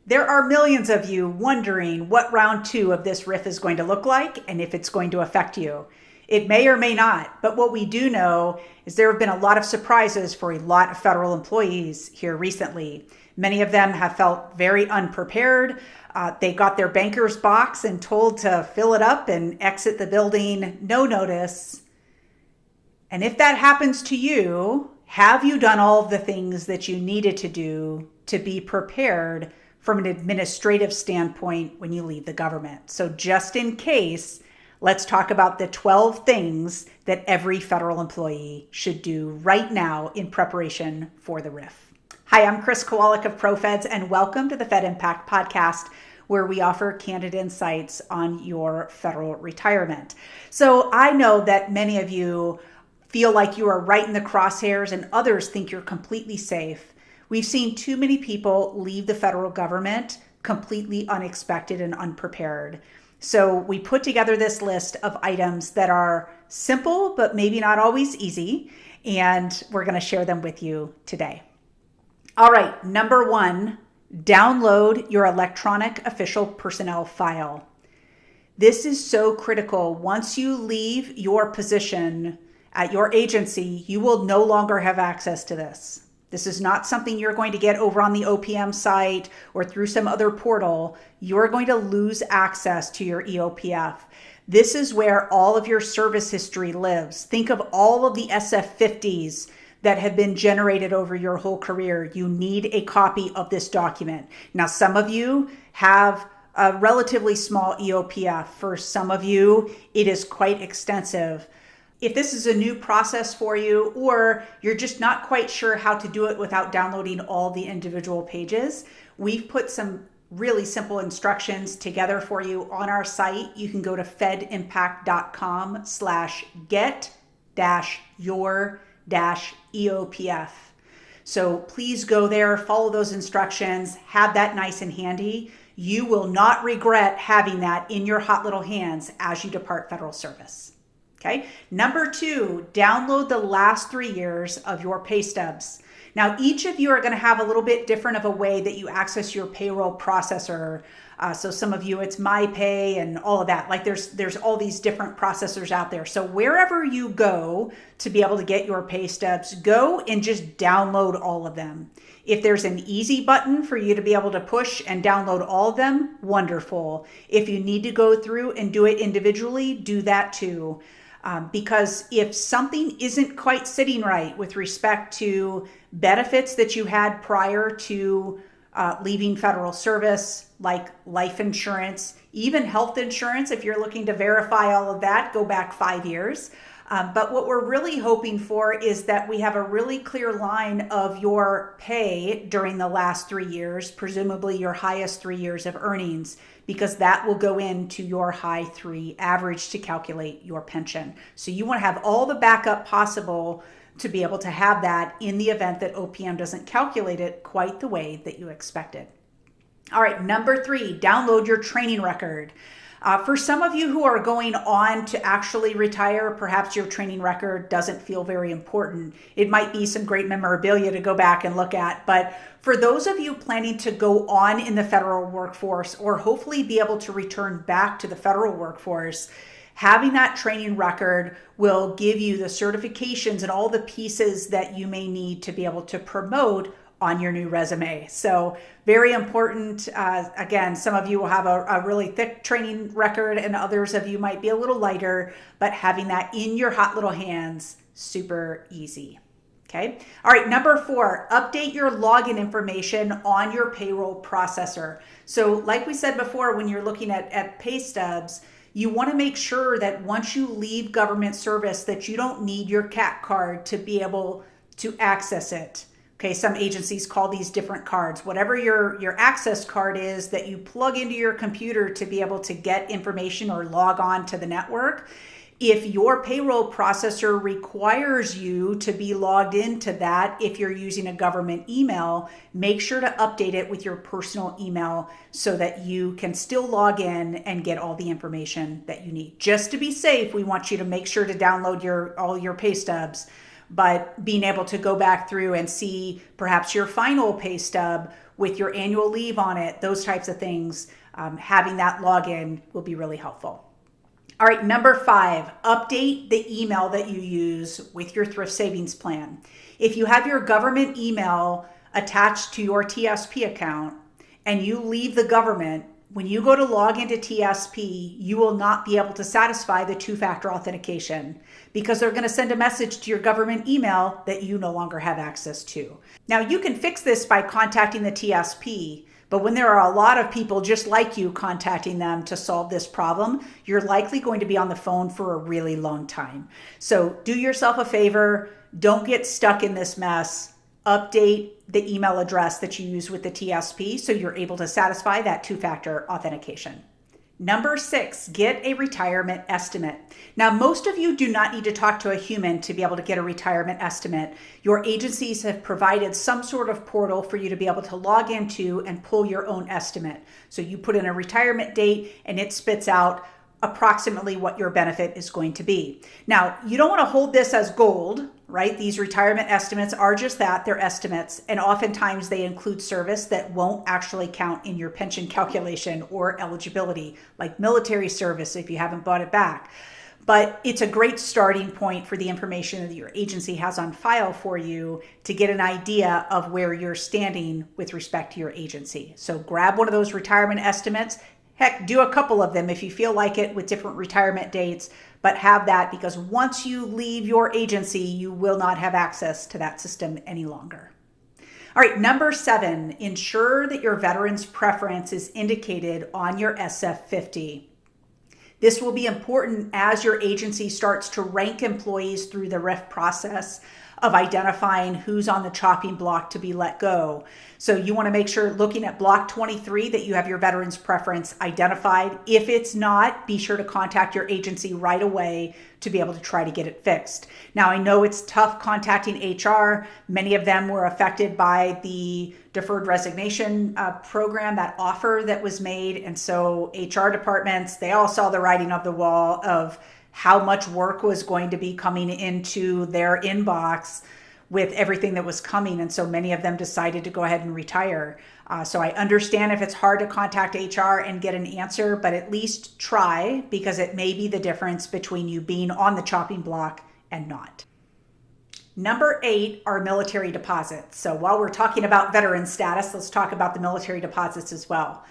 There are millions of you wondering what round two of this RIF is going to look like and if it's going to affect you. It may or may not, but what we do know is there have been a lot of surprises for a lot of federal employees here recently. Many of them have felt very unprepared. They got their banker's box and told to fill it up and exit the building, no notice. And if that happens to you, have you done all of the things that you needed to do to be prepared from an administrative standpoint when you leave the government? So just in case, let's talk about the 12 things that every federal employee should do right now in preparation for the RIF. Hi, I'm Chris Kowalik of ProFeds, and welcome to the Fed Impact Podcast, where we offer candid insights on your federal retirement. So I know that many of you feel like you are right in the crosshairs and others think you're completely safe. We've seen too many people leave the federal government completely unexpected and unprepared. So we put together this list of items that are simple, but maybe not always easy, and we're going to share them with you today. All right, number one, download your electronic official personnel file. This is so critical. Once you leave your position at your agency, you will no longer have access to this. This is not something you're going to get over on the OPM site or through some other portal. You're going to lose access to your EOPF. This is where all of your service history lives. Think of all of the SF50s that have been generated over your whole career. You need a copy of this document. Now, some of you have a relatively small EOPF. For some of you, it is quite extensive. If this is a new process for you, or you're just not quite sure how to do it without downloading all the individual pages, we've put some really simple instructions together for you on our site. You can go to fedimpact.com/get-your-EOPF. So please go there, follow those instructions, have that nice and handy. You will not regret having that in your hot little hands as you depart federal service. Okay. Number two, download the last 3 years of your pay stubs. Now, each of you are going to have a little bit different of a way that you access your payroll processor. So some of you, it's MyPay and all of that. Like there's all these different processors out there. So wherever you go to be able to get your pay stubs, go and just download all of them. If there's an easy button for you to be able to push and download all of them, wonderful. If you need to go through and do it individually, do that too. Because if something isn't quite sitting right with respect to benefits that you had prior to leaving federal service, like life insurance, even health insurance, if you're looking to verify all of that, go back 5 years. But what we're really hoping for is that we have a really clear line of your pay during the last 3 years, presumably your highest 3 years of earnings, because that will go into your high 3 average to calculate your pension. So you want to have all the backup possible to be able to have that in the event that OPM doesn't calculate it quite the way that you expected. All right, number 3, download your training record. For some of you who are going on to actually retire, perhaps your training record doesn't feel very important. It might be some great memorabilia to go back and look at. But for those of you planning to go on in the federal workforce or hopefully be able to return back to the federal workforce, having that training record will give you the certifications and all the pieces that you may need to be able to promote on your new resume. So very important. Again, some of you will have a really thick training record and others of you might be a little lighter, but having that in your hot little hands, super easy. Okay. All right. Number 4, update your login information on your payroll processor. So like we said before, when you're looking at pay stubs, you want to make sure that once you leave government service that you don't need your CAT card to be able to access it. Okay, some agencies call these different cards. Whatever your access card is that you plug into your computer to be able to get information or log on to the network, if your payroll processor requires you to be logged into that, if you're using a government email, make sure to update it with your personal email so that you can still log in and get all the information that you need. Just to be safe, we want you to make sure to download all your pay stubs, but being able to go back through and see perhaps your final pay stub with your annual leave on it, those types of things, having that login will be really helpful. All right, number 5, update the email that you use with your thrift savings plan. If you have your government email attached to your TSP account and you leave the government, when you go to log into TSP, you will not be able to satisfy the two-factor authentication because they're going to send a message to your government email that you no longer have access to. Now, you can fix this by contacting the TSP, but when there are a lot of people just like you contacting them to solve this problem, you're likely going to be on the phone for a really long time. So do yourself a favor, don't get stuck in this mess. Update the email address that you use with the TSP so you're able to satisfy that two-factor authentication. Number 6, get a retirement estimate. Now, most of you do not need to talk to a human to be able to get a retirement estimate. Your agencies have provided some sort of portal for you to be able to log into and pull your own estimate. So you put in a retirement date and it spits out approximately what your benefit is going to be. Now, you don't want to hold this as gold, right? These retirement estimates are just that, they're estimates, and oftentimes they include service that won't actually count in your pension calculation or eligibility, like military service if you haven't bought it back. But it's a great starting point for the information that your agency has on file for you to get an idea of where you're standing with respect to your agency. So grab one of those retirement estimates. Heck, do a couple of them if you feel like it with different retirement dates, but have that because once you leave your agency, you will not have access to that system any longer. All right, number 7, ensure that your veteran's preference is indicated on your SF50. This will be important as your agency starts to rank employees through the RIF process of identifying who's on the chopping block to be let go. So you want to make sure looking at block 23 that you have your veteran's preference identified. If it's not, be sure to contact your agency right away to be able to try to get it fixed. Now, I know it's tough contacting HR. Many of them were affected by the deferred resignation program, that offer that was made. And so HR departments, they all saw the writing on the wall of how much work was going to be coming into their inbox with everything that was coming. And so many of them decided to go ahead and retire. So I understand if it's hard to contact HR and get an answer, but at least try because it may be the difference between you being on the chopping block and not. Number 8 are military deposits. So while we're talking about veteran status, let's talk about the military deposits as well.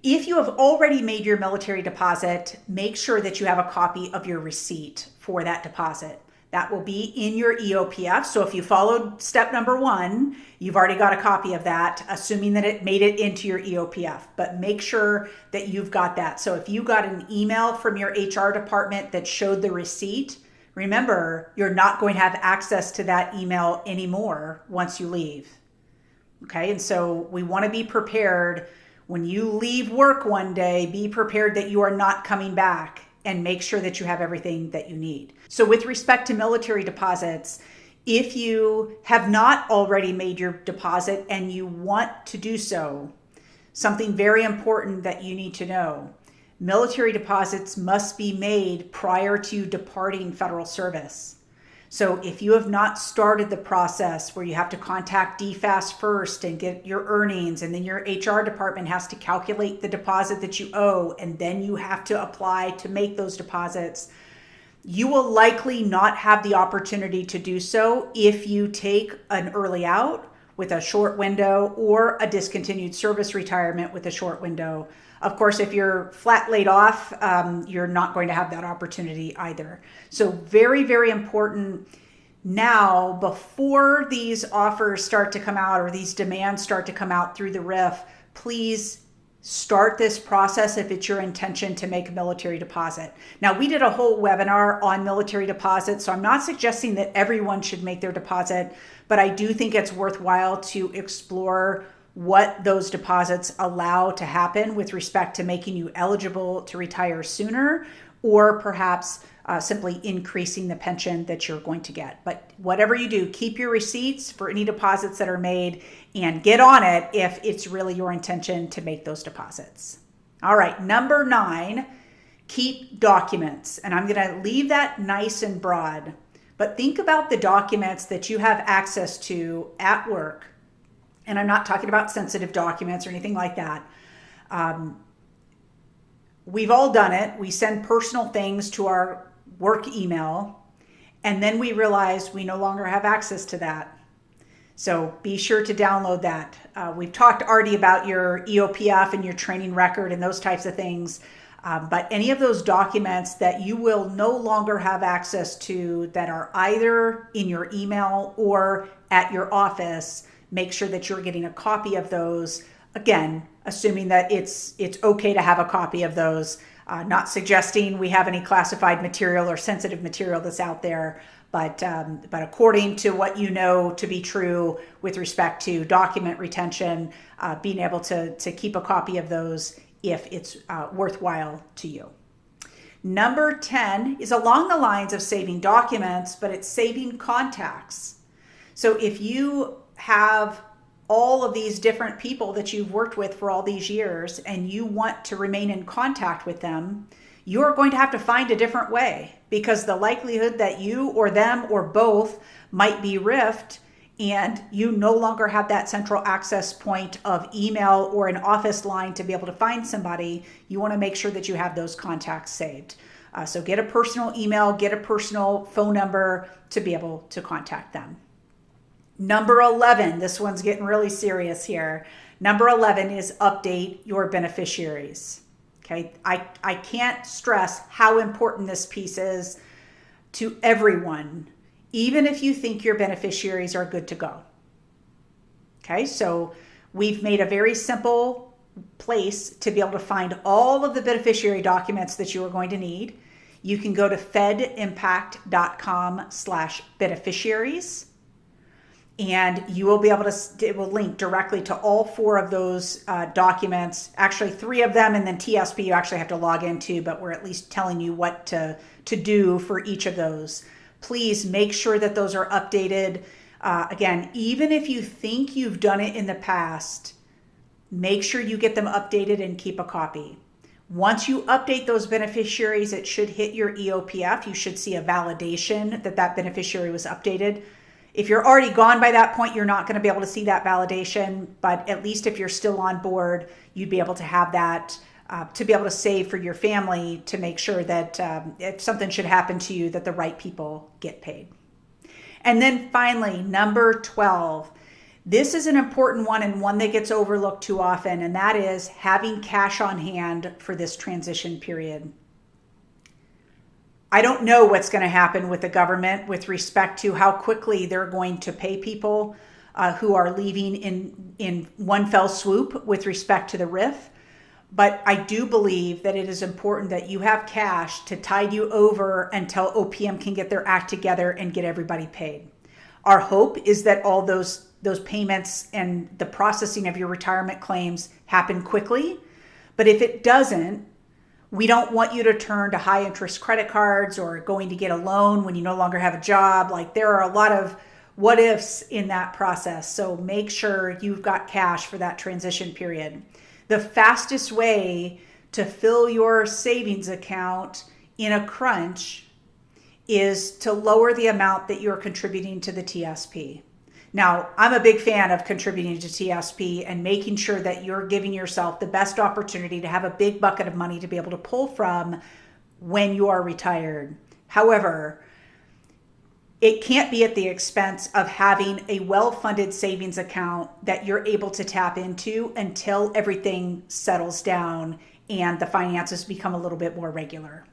If you have already made your military deposit, make sure that you have a copy of your receipt for that deposit. That will be in your EOPF. So if you followed step number 1, you've already got a copy of that, assuming that it made it into your EOPF. But make sure that you've got that. So if you got an email from your HR department that showed the receipt, remember, you're not going to have access to that email anymore once you leave. Okay, and so we want to be prepared. When you leave work one day, be prepared that you are not coming back and make sure that you have everything that you need. So with respect to military deposits, if you have not already made your deposit and you want to do so, something very important that you need to know, military deposits must be made prior to departing federal service. So if you have not started the process where you have to contact DFAS first and get your earnings, and then your HR department has to calculate the deposit that you owe, and then you have to apply to make those deposits, you will likely not have the opportunity to do so if you take an early out with a short window or a discontinued service retirement with a short window. Of course, if you're flat laid off, you're not going to have that opportunity either. So very, very important now, before these offers start to come out or these demands start to come out through the RIF, please start this process if it's your intention to make a military deposit. Now, we did a whole webinar on military deposits, so I'm not suggesting that everyone should make their deposit, but I do think it's worthwhile to explore what those deposits allow to happen with respect to making you eligible to retire sooner, or perhaps simply increasing the pension that you're going to get. But whatever you do, keep your receipts for any deposits that are made and get on it if it's really your intention to make those deposits. All right, number 9, keep documents. And I'm going to leave that nice and broad, but think about the documents that you have access to at work And I'm not talking about sensitive documents or anything like that. We've all done it. We send personal things to our work email, and then we realize we no longer have access to that. So be sure to download that. We've talked already about your EOPF and your training record and those types of things. But any of those documents that you will no longer have access to that are either in your email or at your office, make sure that you're getting a copy of those. Again, assuming that it's okay to have a copy of those. Not suggesting we have any classified material or sensitive material that's out there, but according to what you know to be true with respect to document retention, being able to keep a copy of those if it's worthwhile to you. Number 10 is along the lines of saving documents, but it's saving contacts. So if you have all of these different people that you've worked with for all these years and you want to remain in contact with them, you're going to have to find a different way, because the likelihood that you or them or both might be riffed and you no longer have that central access point of email or an office line to be able to find somebody, you want to make sure that you have those contacts saved. So get a personal email, get a personal phone number to be able to contact them. Number 11, this one's getting really serious here. Number 11 is update your beneficiaries. Okay, I can't stress how important this piece is to everyone, even if you think your beneficiaries are good to go. Okay, so we've made a very simple place to be able to find all of the beneficiary documents that you are going to need. You can go to fedimpact.com/beneficiaries. And you will be able to, it will link directly to all 4 of those documents, actually 3 of them, and then TSP you actually have to log into, but we're at least telling you what to do for each of those. Please make sure that those are updated. Again, even if you think you've done it in the past, make sure you get them updated and keep a copy. Once you update those beneficiaries, it should hit your EOPF. You should see a validation that that beneficiary was updated. If you're already gone by that point, you're not going to be able to see that validation, but at least if you're still on board, you'd be able to have that to be able to save for your family to make sure that if something should happen to you, that the right people get paid. And then finally, number 12. This is an important one and one that gets overlooked too often, and that is having cash on hand for this transition period. I don't know what's going to happen with the government with respect to how quickly they're going to pay people who are leaving in one fell swoop with respect to the RIF. But I do believe that it is important that you have cash to tide you over until OPM can get their act together and get everybody paid. Our hope is that all those payments and the processing of your retirement claims happen quickly. But if it doesn't, we don't want you to turn to high interest credit cards or going to get a loan when you no longer have a job. Like, there are a lot of what ifs in that process. So make sure you've got cash for that transition period. The fastest way to fill your savings account in a crunch is to lower the amount that you're contributing to the TSP. Now, I'm a big fan of contributing to TSP and making sure that you're giving yourself the best opportunity to have a big bucket of money to be able to pull from when you are retired. However, it can't be at the expense of having a well-funded savings account that you're able to tap into until everything settles down and the finances become a little bit more regular.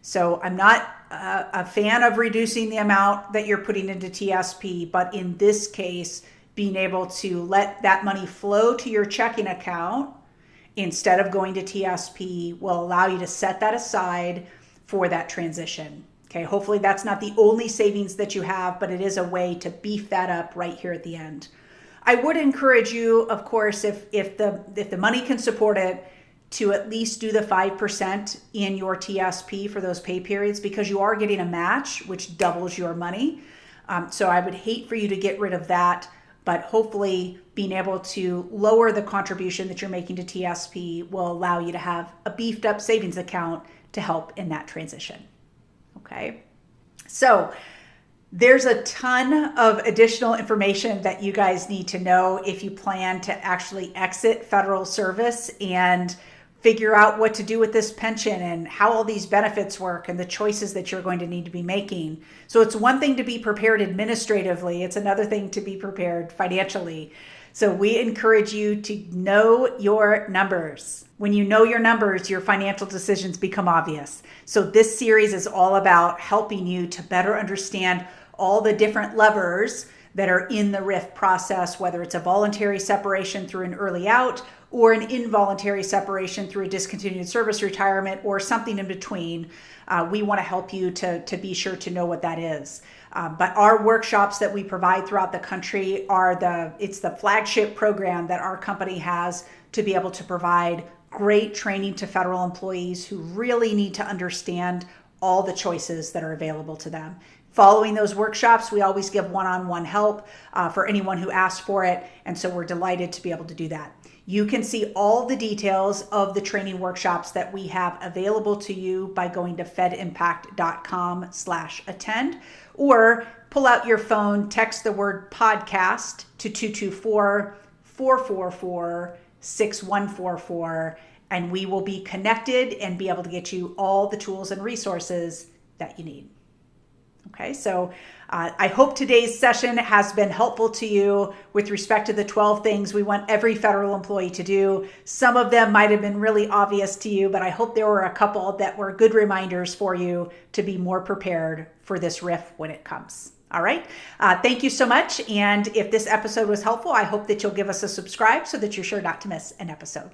So I'm not a fan of reducing the amount that you're putting into TSP, but in this case, being able to let that money flow to your checking account instead of going to TSP will allow you to set that aside for that transition. Okay, hopefully that's not the only savings that you have, but it is a way to beef that up right here at the end. I would encourage you, of course, if the money can support it, to at least do the 5% in your TSP for those pay periods, because you are getting a match, which doubles your money. So I would hate for you to get rid of that, but hopefully being able to lower the contribution that you're making to TSP will allow you to have a beefed up savings account to help in that transition. Okay. So There's a ton of additional information that you guys need to know if you plan to actually exit federal service and figure out what to do with this pension and how all these benefits work and the choices that you're going to need to be making. So it's one thing to be prepared administratively. It's another thing to be prepared financially. So we encourage you to know your numbers. When you know your numbers, your financial decisions become obvious. So this series is all about helping you to better understand all the different levers that are in the RIF process, whether it's a voluntary separation through an early out or an involuntary separation through a discontinued service retirement or something in between. We want to help you to be sure to know what that is. But our workshops that we provide throughout the country it's the flagship program that our company has to be able to provide great training to federal employees who really need to understand all the choices that are available to them. Following those workshops, we always give one-on-one help for anyone who asks for it. And so we're delighted to be able to do that. You can see all the details of the training workshops that we have available to you by going to fedimpact.com/attend, or pull out your phone, text the word podcast to 224-444-6144, and we will be connected and be able to get you all the tools and resources that you need. Okay, so I hope today's session has been helpful to you with respect to the 12 things we want every federal employee to do. Some of them might have been really obvious to you, but I hope there were a couple that were good reminders for you to be more prepared for this RIF when it comes. All right, thank you so much. And if this episode was helpful, I hope that you'll give us a subscribe so that you're sure not to miss an episode.